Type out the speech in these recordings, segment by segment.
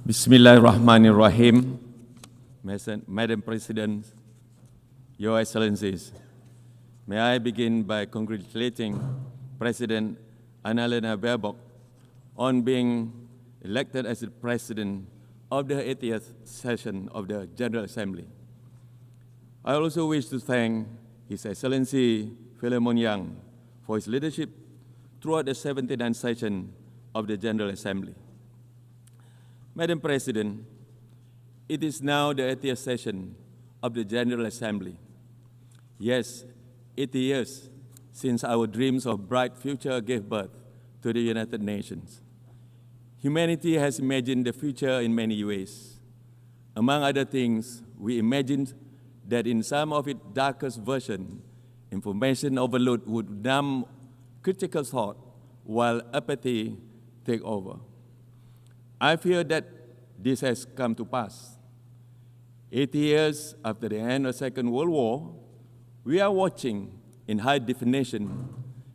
Bismillahirrahmanirrahim. Madam President, Your Excellencies, may I begin by congratulating President Annalena Baerbock on being elected as the President of the 80th session of the General Assembly. I also wish to thank His Excellency Philemon Yang for his leadership throughout the 79th session of the General Assembly. Madam President, it is now the 80th session of the General Assembly. Yes, 80 years since our dreams of bright future gave birth to the United Nations. Humanity has imagined the future in many ways. Among other things, we imagined that in some of its darkest version, information overload would numb critical thought while apathy take over. I fear that this has come to pass. 80 years after the end of the Second World War, we are watching in high definition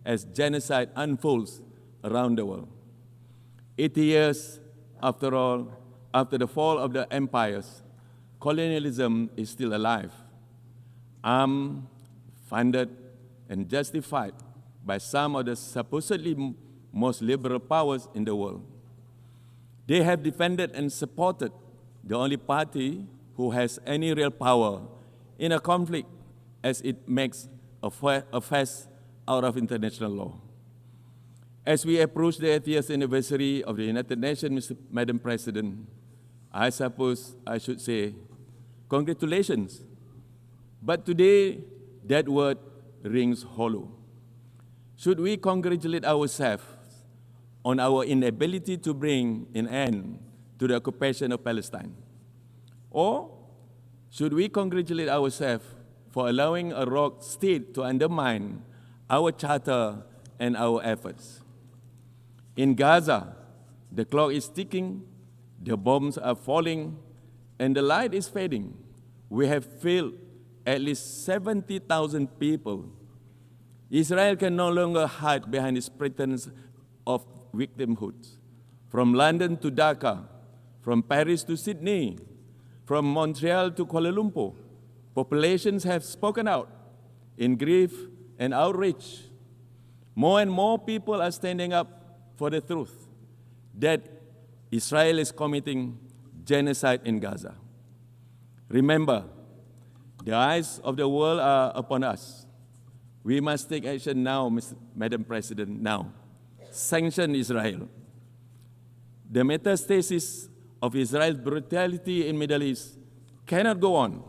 as genocide unfolds around the world. 80 years, after all, after the fall of the empires, colonialism is still alive, armed, funded, and justified by some of the supposedly most liberal powers in the world. They have defended and supported the only party who has any real power in a conflict as it makes a fuss out of international law. As we approach the 80th anniversary of the United Nations, Madam President, I suppose I should say, congratulations. But today, that word rings hollow. Should we congratulate ourselves on our inability to bring an end to the occupation of Palestine? Or should we congratulate ourselves for allowing a rogue state to undermine our charter and our efforts? In Gaza, the clock is ticking, the bombs are falling, and the light is fading. We have failed at least 70,000 people. Israel can no longer hide behind its pretense of victimhood. From London to Dhaka, from Paris to Sydney, from Montreal to Kuala Lumpur, populations have spoken out in grief and outrage. More and more people are standing up for the truth that Israel is committing genocide in Gaza. Remember, the eyes of the world are upon us. We must take action now, Madam President, now. Sanction Israel. The metastasis of Israel's brutality in the Middle East cannot go on.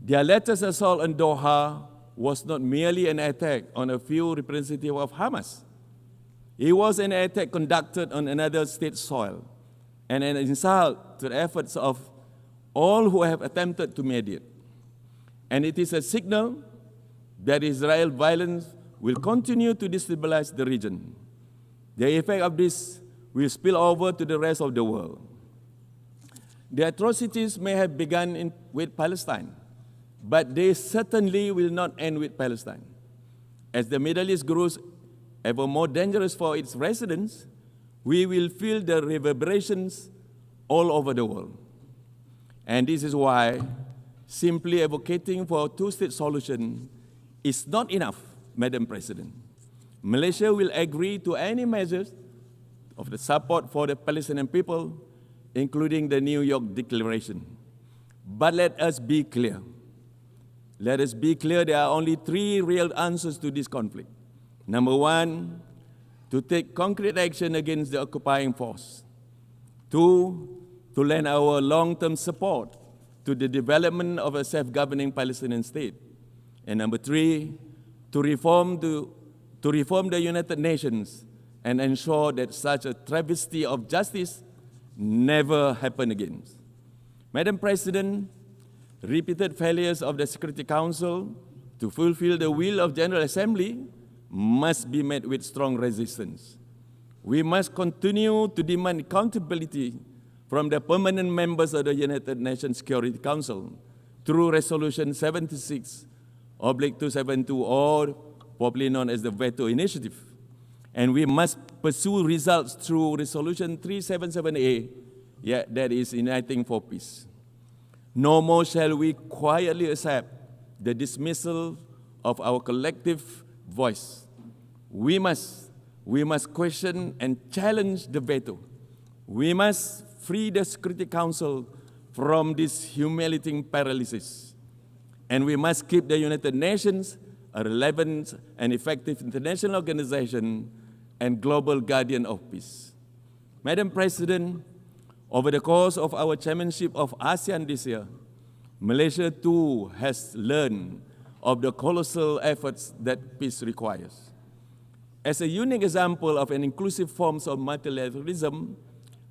Their latest assault on Doha was not merely an attack on a few representatives of Hamas. It was an attack conducted on another state's soil and an insult to the efforts of all who have attempted to mediate. And it is a signal that Israel's violence will continue to destabilize the region. The effect of this will spill over to the rest of the world. The atrocities may have begun with Palestine, but they certainly will not end with Palestine. As the Middle East grows ever more dangerous for its residents, we will feel the reverberations all over the world. And this is why simply advocating for a two-state solution is not enough, Madam President. Malaysia will agree to any measures of the support for the Palestinian people, including the New York Declaration. But let us be clear. Let us be clear, there are only three real answers to this conflict. Number one, to take concrete action against the occupying force. Two, to lend our long-term support to the development of a self-governing Palestinian state. And number three, to reform the United Nations and ensure that such a travesty of justice never happen again. Madam President, repeated failures of the Security Council to fulfill the will of General Assembly must be met with strong resistance. We must continue to demand accountability from the permanent members of the United Nations Security Council through Resolution 76/272, or popularly known as the Veto Initiative. And we must pursue results through Resolution 377A yet that is uniting for peace. No more shall we quietly accept the dismissal of our collective voice. We must question and challenge the veto. We must free the Security Council from this humiliating paralysis. And we must keep the United Nations a relevant and effective international organization and global guardian of peace. Madam President, over the course of our chairmanship of ASEAN this year, Malaysia too has learned of the colossal efforts that peace requires. As a unique example of an inclusive form of multilateralism,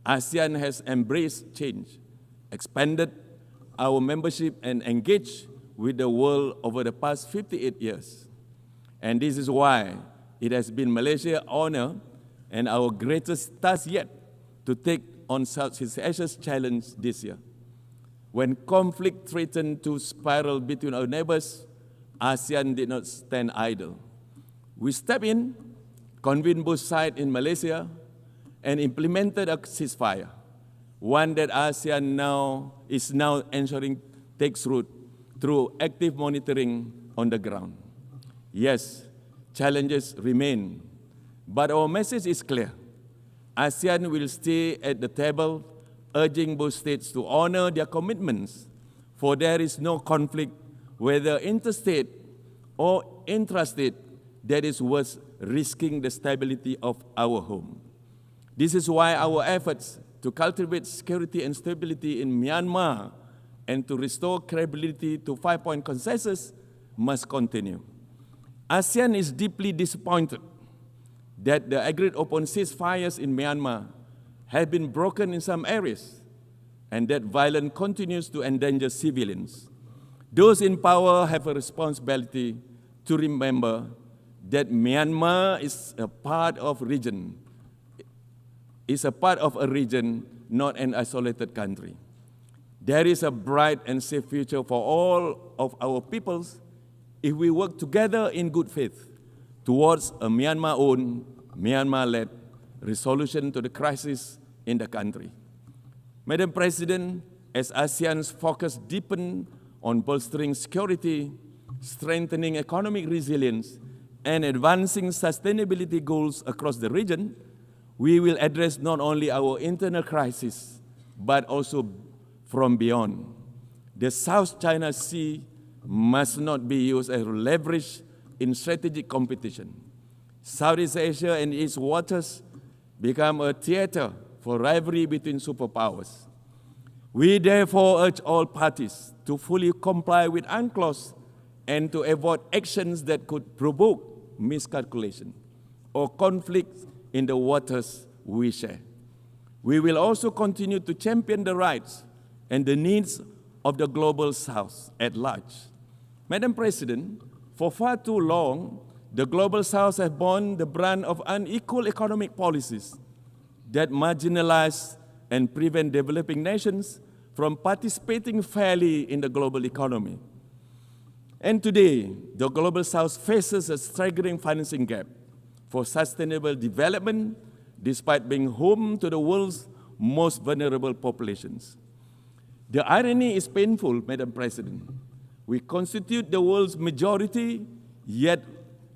ASEAN has embraced change, expanded our membership, and engaged with the world over the past 58 years. And this is why it has been Malaysia's honor and our greatest task yet to take on such a serious challenge this year. When conflict threatened to spiral between our neighbors, ASEAN did not stand idle. We stepped in, convened both sides in Malaysia, and implemented a ceasefire, one that ASEAN is now ensuring takes root through active monitoring on the ground. Yes, challenges remain, but our message is clear. ASEAN will stay at the table, urging both states to honor their commitments, for there is no conflict, whether interstate or intrastate, that is worth risking the stability of our home. This is why our efforts to cultivate security and stability in Myanmar and to restore credibility to five-point consensus must continue. ASEAN is deeply disappointed that the agreed-upon ceasefires in Myanmar have been broken in some areas and that violence continues to endanger civilians. Those in power have a responsibility to remember that Myanmar is a part of a region, not an isolated country. There is a bright and safe future for all of our peoples if we work together in good faith towards a Myanmar-owned, Myanmar-led resolution to the crisis in the country. Madam President, as ASEAN's focus deepens on bolstering security, strengthening economic resilience, and advancing sustainability goals across the region, we will address not only our internal crisis, but also from beyond. The South China Sea must not be used as leverage in strategic competition. Southeast Asia and its waters become a theater for rivalry between superpowers. We therefore urge all parties to fully comply with UNCLOS and to avoid actions that could provoke miscalculation or conflict in the waters we share. We will also continue to champion the rights and the needs of the global South at large. Madam President, for far too long, the global South has borne the brunt of unequal economic policies that marginalize and prevent developing nations from participating fairly in the global economy. And today, the global South faces a staggering financing gap for sustainable development, despite being home to the world's most vulnerable populations. The irony is painful, Madam President. We constitute the world's majority, yet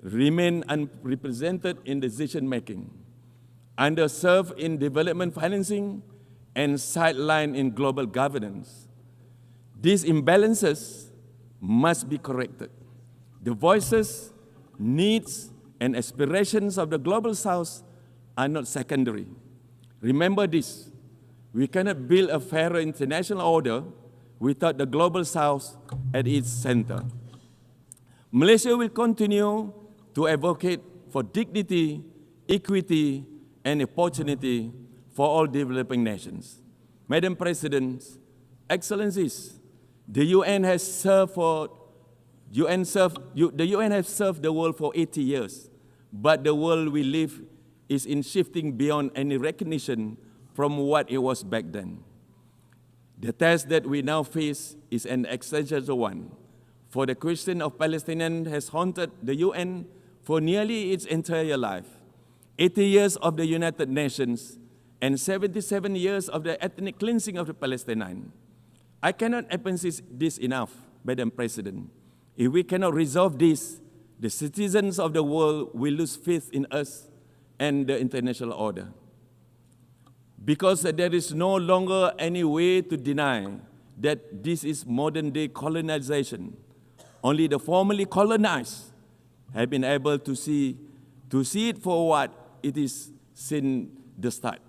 remain unrepresented in decision-making, underserved in development financing, and sidelined in global governance. These imbalances must be corrected. The voices, needs, and aspirations of the global South are not secondary. Remember this: we cannot build a fairer international order without the global South at its center. Malaysia will continue to advocate for dignity, equity, and opportunity for all developing nations. Madam President, Excellencies, the UN has served the world for 80 years, but the world we live is in shifting beyond any recognition from what it was back then. The test that we now face is an existential one, for the question of Palestinians has haunted the UN for nearly its entire life. 80 years of the United Nations and 77 years of the ethnic cleansing of the Palestinians. I cannot emphasize this enough, Madam President. If we cannot resolve this, the citizens of the world will lose faith in us and the international order. Because there is no longer any way to deny that this is modern-day colonization. Only the formerly colonized have been able to see it for what it is since the start.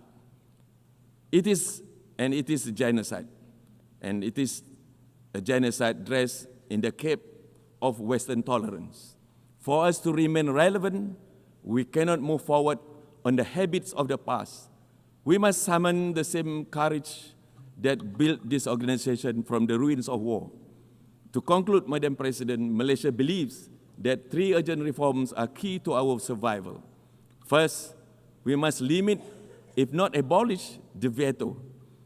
It is a genocide. And it is a genocide dressed in the cape of Western tolerance. For us to remain relevant, we cannot move forward on the habits of the past. We must summon the same courage that built this organization from the ruins of war. To conclude, Madam President, Malaysia believes that 3 urgent reforms are key to our survival. First, we must limit, if not abolish, the veto.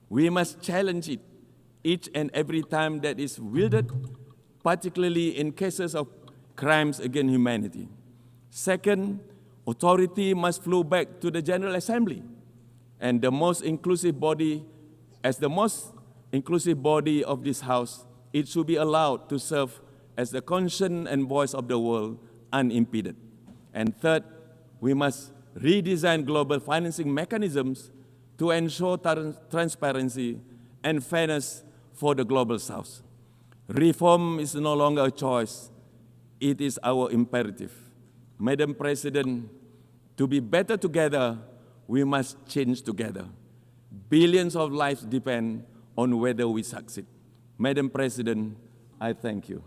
We must challenge it each and every time that is wielded, particularly in cases of crimes against humanity. Second, authority must flow back to the General Assembly, and the most inclusive body, as the most inclusive body of this House, it should be allowed to serve as the conscience and voice of the world unimpeded. And third, we must redesign global financing mechanisms to ensure transparency and fairness for the Global South. Reform is no longer a choice, it is our imperative. Madam President, to be better together, we must change together. Billions of lives depend on whether we succeed. Madam President, I thank you.